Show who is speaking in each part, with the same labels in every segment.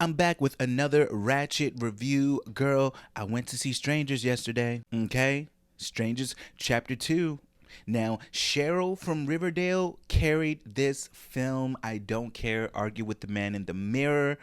Speaker 1: I'm back with another Ratchet review. Girl, I went to see Strangers yesterday, okay? Strangers Chapter 2. Now, Cheryl from Riverdale carried this film. I don't care. Argue with the man in the mirror.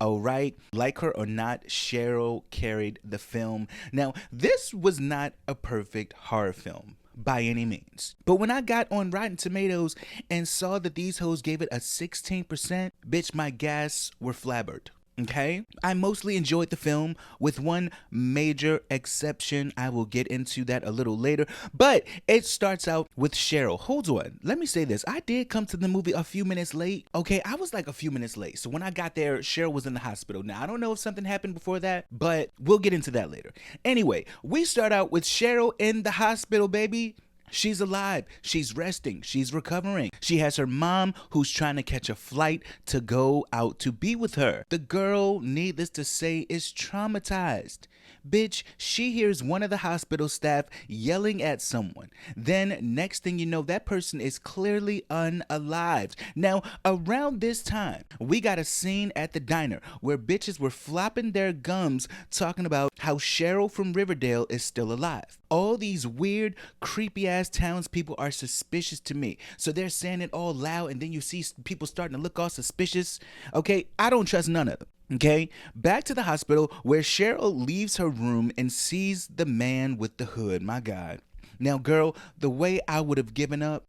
Speaker 1: All right. Like her or not, Cheryl carried the film. Now, this was not a perfect horror film by any means. But when I got on Rotten Tomatoes and saw that these hoes gave it a 16%, bitch, my gas were flabbered. Okay? I mostly enjoyed the film with one major exception. I will get into that a little later. But it starts out with Cheryl. Hold on. Let me say this. I did come to the movie a few minutes late. Okay? I was like a few minutes late. So when I got there, Cheryl was in the hospital. Now, I don't know if something happened before that, but we'll get into that later. Anyway, we start out with Cheryl in the hospital, baby. She's alive. She's resting. She's recovering. She has her mom who's trying to catch a flight to go out to be with her. The girl, needless to say, is traumatized. Bitch, she hears one of the hospital staff yelling at someone. Then, next thing you know, that person is clearly unalived. Now, around this time, we got a scene at the diner where bitches were flopping their gums talking about how Cheryl from Riverdale is still alive. All these weird, creepy ass townspeople are suspicious to me. So they're saying it all loud, and then you see people starting to look all suspicious. Okay, I don't trust none of them. Okay, back to the hospital where Cheryl leaves her room and sees the man with the hood. My God. Now, girl, the way I would have given up,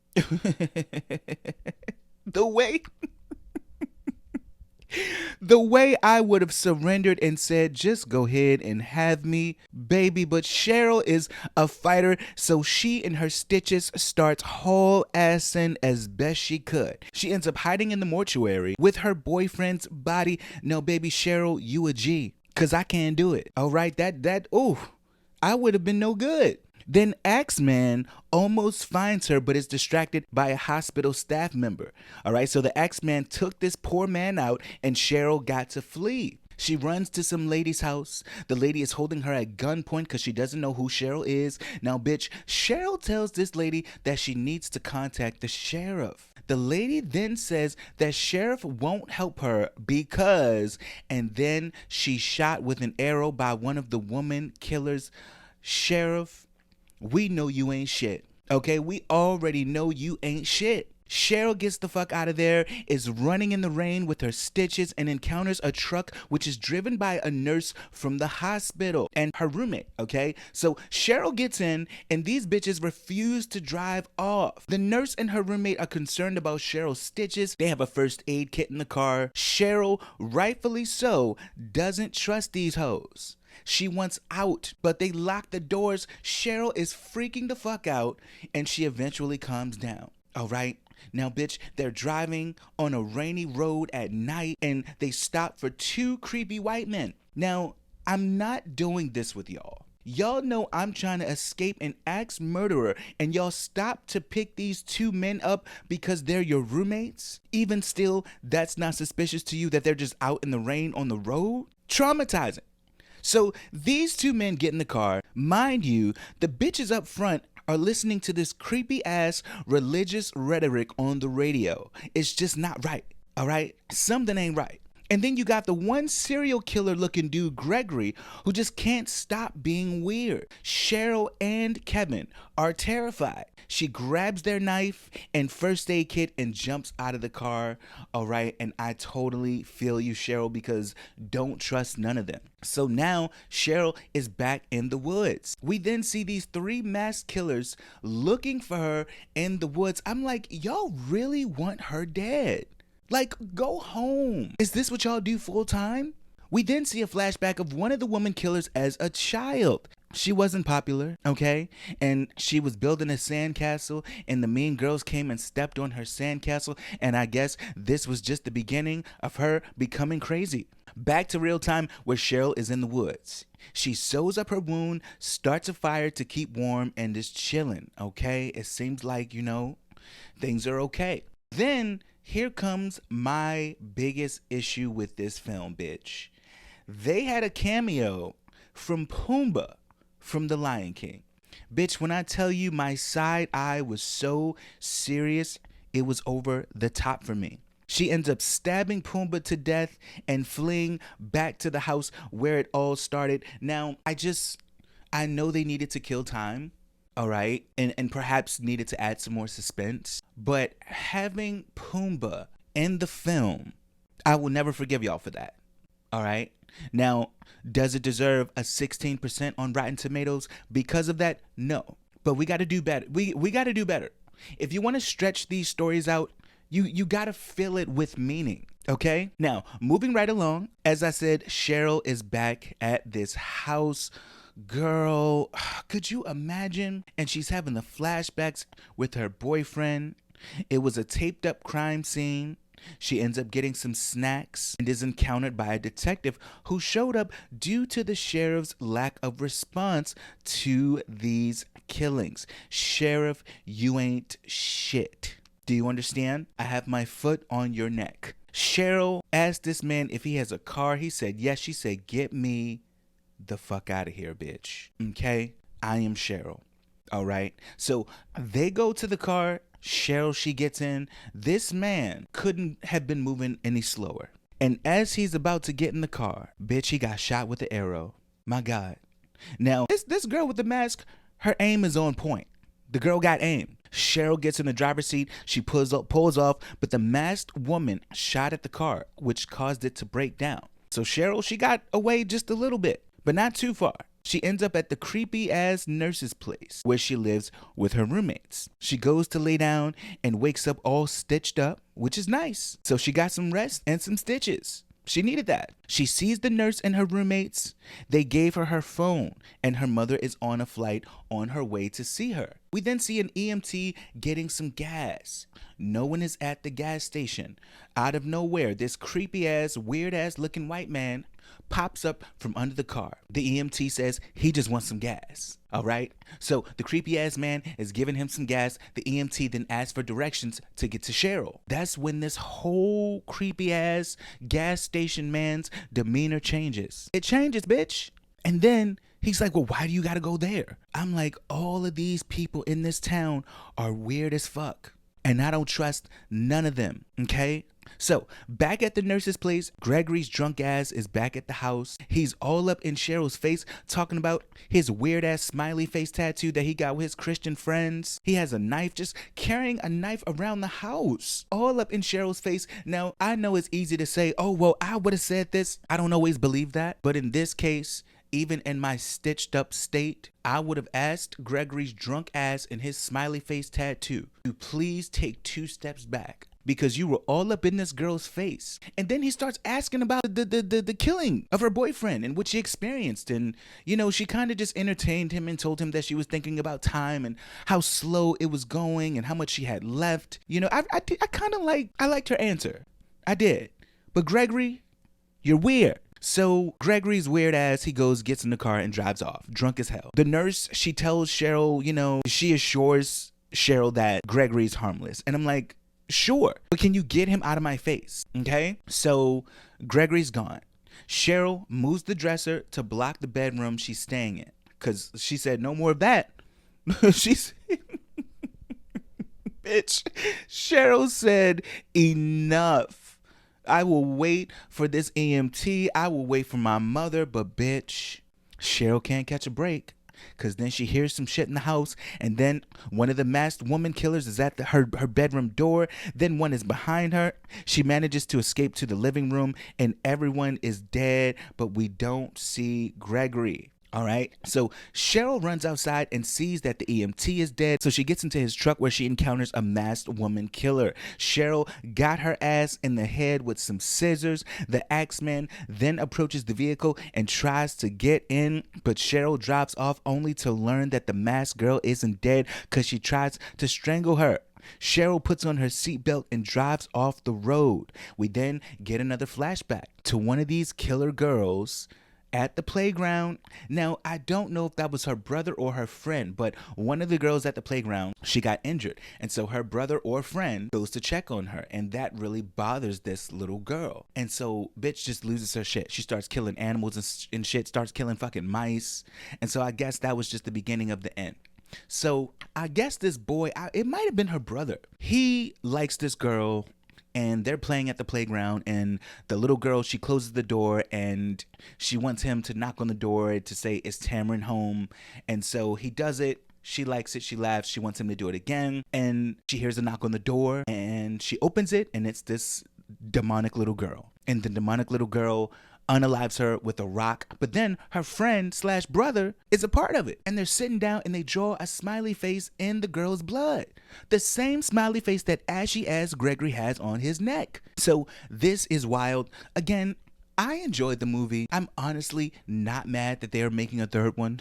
Speaker 1: the way the way I would have surrendered and said, just go ahead and have me, baby. But Cheryl is a fighter, so she and her stitches starts haul assing as best she could. She ends up hiding in the mortuary with her boyfriend's body. No, baby Cheryl, you a G, cause I can't do it. All right, ooh, I would have been no good. Then Axeman almost finds her but is distracted by a hospital staff member. All right, so the Axeman took this poor man out and Cheryl got to flee. She runs to some lady's house. The lady is holding her at gunpoint because she doesn't know who Cheryl is. Now, bitch, Cheryl tells this lady that she needs to contact the sheriff. The lady then says that sheriff won't help her because, and then she's shot with an arrow by one of the woman killers. Sheriff, we know you ain't shit. Okay, we already know you ain't shit. Cheryl gets the fuck out of there, is running in the rain with her stitches, and encounters a truck which is driven by a nurse from the hospital and her roommate, okay? So Cheryl gets in, and these bitches refuse to drive off. The nurse and her roommate are concerned about Cheryl's stitches. They have a first aid kit in the car. Cheryl, rightfully so, doesn't trust these hoes. She wants out, but they lock the doors. Cheryl is freaking the fuck out, and she eventually calms down. All right? Now, bitch, they're driving on a rainy road at night, and they stop for two creepy white men. Now, I'm not doing this with y'all. Y'all know I'm trying to escape an axe murderer, and y'all stop to pick these two men up because they're your roommates? Even still, that's not suspicious to you that they're just out in the rain on the road? Traumatizing. So these two men get in the car. Mind you, the bitches up front are listening to this creepy ass religious rhetoric on the radio. It's just not right, all right? Something ain't right. And then you got the one serial killer looking dude, Gregory, who just can't stop being weird. Cheryl and Kevin are terrified. She grabs their knife and first aid kit and jumps out of the car. All right, and I totally feel you, Cheryl, because don't trust none of them. So now Cheryl is back in the woods. We then see these three masked killers looking for her in the woods. I'm like, y'all really want her dead? Like, go home. Is this what y'all do full time? We then see a flashback of one of the woman killers as a child. She wasn't popular, okay? And she was building a sandcastle, and the mean girls came and stepped on her sandcastle, and I guess this was just the beginning of her becoming crazy. Back to real time where Cheryl is in the woods. She sews up her wound, starts a fire to keep warm, and is chilling, okay? It seems like, things are okay. Then here comes my biggest issue with this film, bitch. They had a cameo from Pumbaa from The Lion King. Bitch, when I tell you my side eye was so serious, it was over the top for me. She ends up stabbing Pumbaa to death and fleeing back to the house where it all started. Now, I know they needed to kill time, all right, and perhaps needed to add some more suspense. But having Pumbaa in the film, I will never forgive y'all for that. All right. Now, does it deserve a 16% on Rotten Tomatoes because of that? No. But we got to do better. We got to do better. If you want to stretch these stories out, you got to fill it with meaning. Okay? Now, moving right along, as I said, Cheryl is back at this house. Girl, could you imagine? And she's having the flashbacks with her boyfriend. It was a taped up crime scene. She ends up getting some snacks and is encountered by a detective who showed up due to the sheriff's lack of response to these killings. Sheriff, you ain't shit. Do you understand? I have my foot on your neck. Cheryl asked this man if he has a car. He said yes. She said, get me the fuck out of here, bitch. Okay? I am Cheryl. All right? So they go to the car. Cheryl, she gets in. This man couldn't have been moving any slower. And as he's about to get in the car, bitch, he got shot with an arrow. My God. Now, this girl with the mask, her aim is on point. The girl got aim. Cheryl gets in the driver's seat. She pulls off, but the masked woman shot at the car, which caused it to break down. So Cheryl, she got away just a little bit, but not too far. She ends up at the creepy ass nurse's place where she lives with her roommates. She goes to lay down and wakes up all stitched up, which is nice. So she got some rest and some stitches. She needed that. She sees the nurse and her roommates. They gave her her phone, and her mother is on a flight on her way to see her. We then see an EMT getting some gas. No one is at the gas station. Out of nowhere, this creepy ass, weird ass looking white man pops up from under the car. The EMT says he just wants some gas. All right. So the creepy ass man is giving him some gas. The EMT then asks for directions to get to Cheryl. That's when this whole creepy ass gas station man's demeanor changes. It changes, bitch. And then he's like, well, why do you got to go there? I'm like, all of these people in this town are weird as fuck. And I don't trust none of them. Okay. So, back at the nurse's place, Gregory's drunk ass is back at the house. He's all up in Cheryl's face talking about his weird ass smiley face tattoo that he got with his Christian friends. He has a knife, just carrying a knife around the house. All up in Cheryl's face. Now, I know it's easy to say, oh, well, I would have said this. I don't always believe that. But in this case, even in my stitched up state, I would have asked Gregory's drunk ass and his smiley face tattoo to please take 2 steps back. Because you were all up in this girl's face. And then he starts asking about the killing of her boyfriend and what she experienced. And, you know, she kind of just entertained him and told him that she was thinking about time and how slow it was going and how much she had left. You know, I kind of liked her answer. I did. But Gregory, you're weird. So Gregory's weird ass, he goes, gets in the car and drives off, drunk as hell. The nurse, she tells Cheryl, you know, she assures Cheryl that Gregory's harmless. And I'm like, sure, but can you get him out of my face? Okay, so Gregory's gone. Cheryl moves the dresser to block the bedroom she's staying in because she said no more of that. She's bitch. Cheryl said enough. I will wait for this EMT. I will wait for my mother, but bitch, Cheryl can't catch a break. Because then she hears some shit in the house, and then one of the masked woman killers is at her bedroom door. Then one is behind her. She manages to escape to the living room, and everyone is dead, but we don't see Gregory. All right. So Cheryl runs outside and sees that the EMT is dead. So she gets into his truck where she encounters a masked woman killer. Cheryl got her ass in the head with some scissors. The Axeman then approaches the vehicle and tries to get in, but Cheryl drops off only to learn that the masked girl isn't dead because she tries to strangle her. Cheryl puts on her seatbelt and drives off the road. We then get another flashback to one of these killer girls at the playground. Now, I don't know if that was her brother or her friend, but one of the girls at the playground, she got injured. And so her brother or friend goes to check on her. And that really bothers this little girl. And so bitch just loses her shit. She starts killing animals and shit, starts killing fucking mice. And so I guess that was just the beginning of the end. So I guess this boy, it might have been her brother. He likes this girl and they're playing at the playground, and the little girl, she closes the door and she wants him to knock on the door to say, "Is Tamron home?" And so he does it. She likes it. She laughs. She wants him to do it again. And she hears a knock on the door and she opens it, and it's this demonic little girl. And the demonic little girl unalives her with a rock. But then her friend slash brother is a part of it. And they're sitting down and they draw a smiley face in the girl's blood. The same smiley face that ashy ass Gregory has on his neck. So this is wild. Again, I enjoyed the movie. I'm honestly not mad that they are making a third one.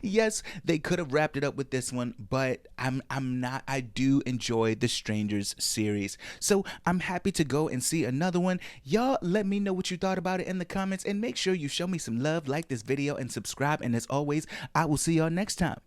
Speaker 1: Yes, they could have wrapped it up with this one, but I'm not. I do enjoy the Strangers series, so I'm happy to go and see another one. Y'all let me know what you thought about it in the comments, and make sure you show me some love, like this video, and subscribe. And as always, I will see y'all next time.